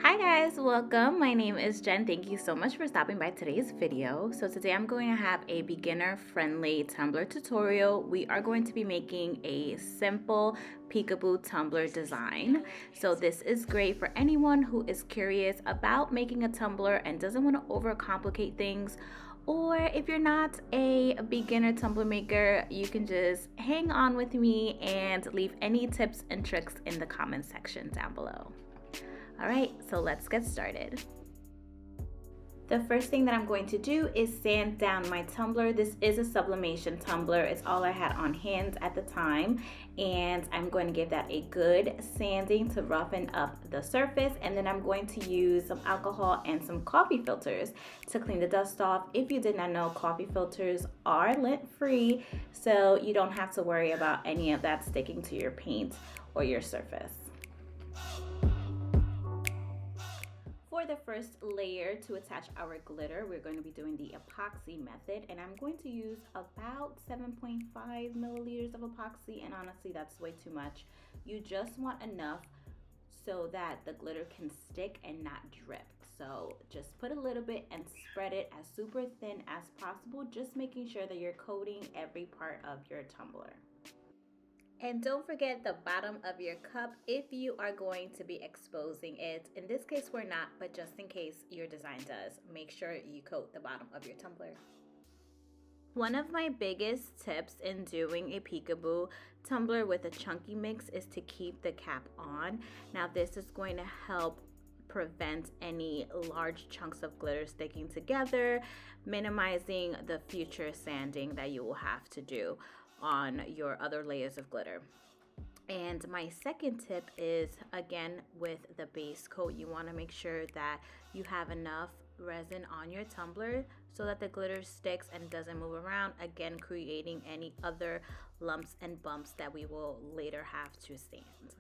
Hi guys, welcome. My name is Jen. Thank you so much for stopping by today's video. So today I'm going to have a beginner-friendly tumbler tutorial. We are going to be making a simple peekaboo tumbler design. So this is great for anyone who is curious about making a tumbler and doesn't want to overcomplicate things. Or if you're not a beginner tumbler maker, you can just hang on with me and leave any tips and tricks in the comment section down below. All right, so let's get started. The first thing that I'm going to do is sand down my tumbler. This is a sublimation tumbler. It's all I had on hand at the time. And I'm going to give that a good sanding to roughen up the surface. And then I'm going to use some alcohol and some coffee filters to clean the dust off. If you did not know, coffee filters are lint-free, so you don't have to worry about any of that sticking to your paint or your surface. For the first layer to attach our glitter, we're going to be doing the epoxy method, and I'm going to use about 7.5 milliliters of epoxy, and honestly that's way too much. You just want enough so that the glitter can stick and not drip. So just put a little bit and spread it as super thin as possible, just making sure that you're coating every part of your tumbler. And don't forget the bottom of your cup if you are going to be exposing it. In this case, we're not, but just in case your design does, make sure you coat the bottom of your tumbler. One of my biggest tips in doing a peekaboo tumbler with a chunky mix is to keep the cap on. Now this is going to help prevent any large chunks of glitter sticking together, minimizing the future sanding that you will have to do on your other layers of glitter. And my second tip is, again, with the base coat, you want to make sure that you have enough resin on your tumbler so that the glitter sticks and doesn't move around, again creating any other lumps and bumps that we will later have to sand.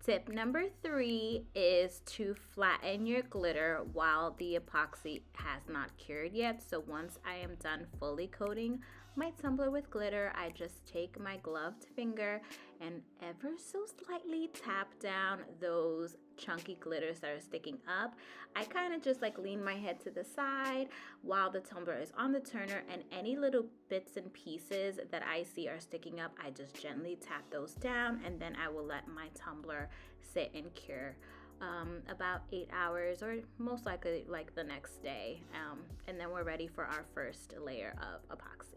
Tip number 3 is to flatten your glitter while the epoxy has not cured yet. So once I am done fully coating my tumbler with glitter, I just take my gloved finger and ever so slightly tap down those chunky glitters that are sticking up. I kind of just like lean my head to the side while the tumbler is on the turner, and any little bits and pieces that I see are sticking up, I just gently tap those down, and then I will let my tumbler sit and cure about 8 hours, or most likely like the next day, and then we're ready for our first layer of epoxy.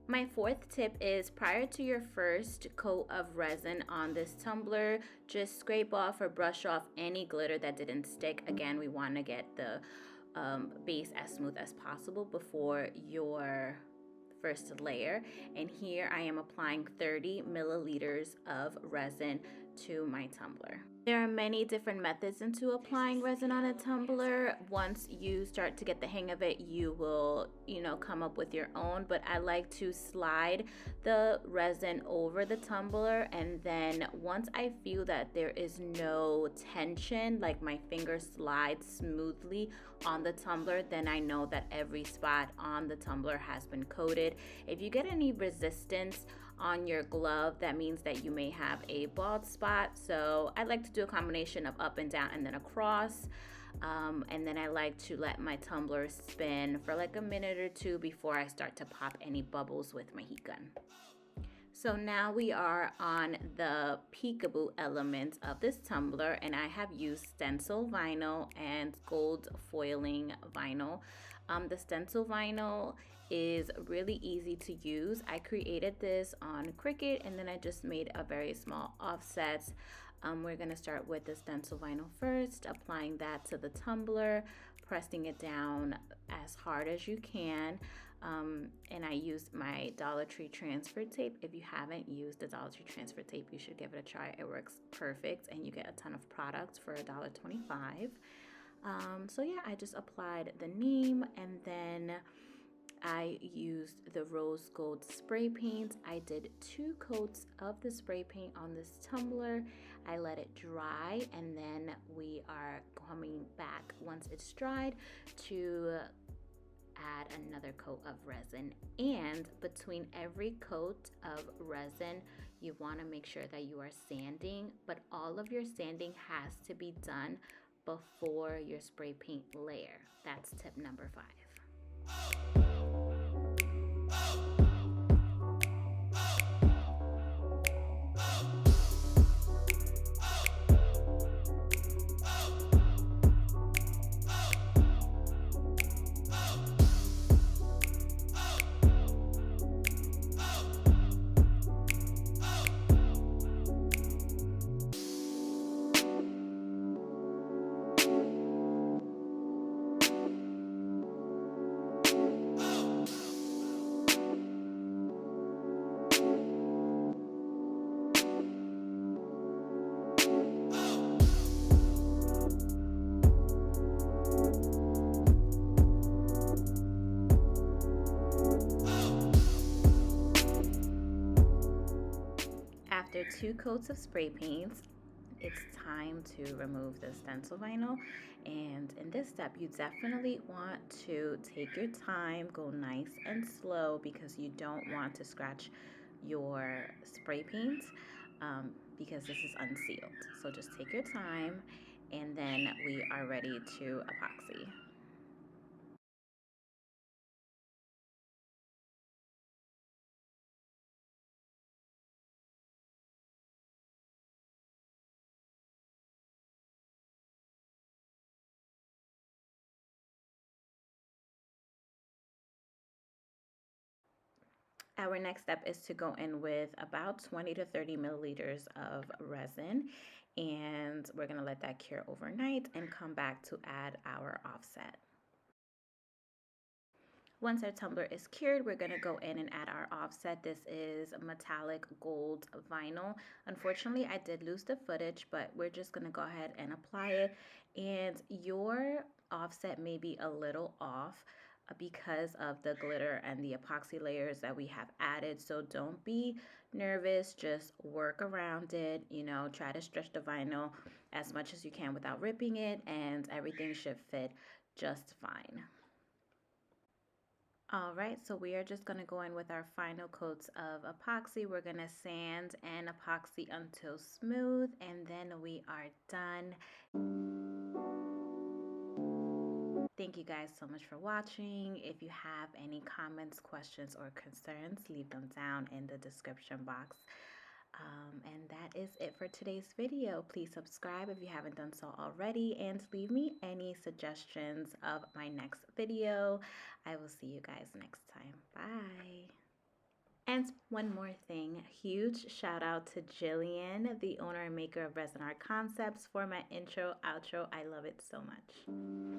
My fourth tip is, prior to your first coat of resin on this tumbler, just scrape off or brush off any glitter that didn't stick. Again, we want to get the base as smooth as possible before your first layer. And here I am applying 30 milliliters of resin to my tumbler. There are many different methods into applying resin on a tumbler. Once you start to get the hang of it, you will, come up with your own, but I like to slide the resin over the tumbler, and then once I feel that there is no tension, like my finger slides smoothly on the tumbler, then I know that every spot on the tumbler has been coated. If you get any resistance on your glove, that means that you may have a bald spot. So I like to do a combination of up and down and then across, and then I like to let my tumbler spin for like a minute or two before I start to pop any bubbles with my heat gun. So now we are on the peekaboo element of this tumbler, and I have used stencil vinyl and gold foiling vinyl. The stencil vinyl is really easy to use. I created this on Cricut, and then I just made a very small offset. We're going to start with the stencil vinyl first, applying that to the tumbler, pressing it down as hard as you can. And I used my Dollar Tree transfer tape. If you haven't used the Dollar Tree transfer tape, you should give it a try. It works perfect, and you get a ton of products for $1.25. So yeah, I just applied the neem, and then I used the rose gold spray paint. I did 2 coats of the spray paint on this tumbler. I let it dry, and then we are coming back once it's dried to add another coat of resin. And between every coat of resin, you want to make sure that you are sanding, but all of your sanding has to be done before your spray paint layer. That's tip number 5. After 2 coats of spray paint, it's time to remove the stencil vinyl. And in this step, you definitely want to take your time, go nice and slow, because you don't want to scratch your spray paint because this is unsealed. So just take your time, and then we are ready to epoxy. Our next step is to go in with about 20 to 30 milliliters of resin, and we're going to let that cure overnight and come back to add our offset. Once our tumbler is cured, we're going to go in and add our offset. This is metallic gold vinyl. Unfortunately, I did lose the footage, but we're just going to go ahead and apply it. And your offset may be a little off because of the glitter and the epoxy layers that we have added. So don't be nervous, just work around it. You know, try to stretch the vinyl as much as you can without ripping it, and everything should fit just fine. All right, so we are just going to go in with our final coats of epoxy. We're going to sand and epoxy until smooth, and then we are done. Thank you guys so much for watching. If you have any comments, questions, or concerns, leave them down in the description box. And that is it for today's video. Please subscribe if you haven't done so already, and leave me any suggestions of my next video. I will see you guys next time. Bye. And one more thing, huge shout out to Jillian, the owner and maker of Resin Art Concepts, for my intro, outro. I love it so much.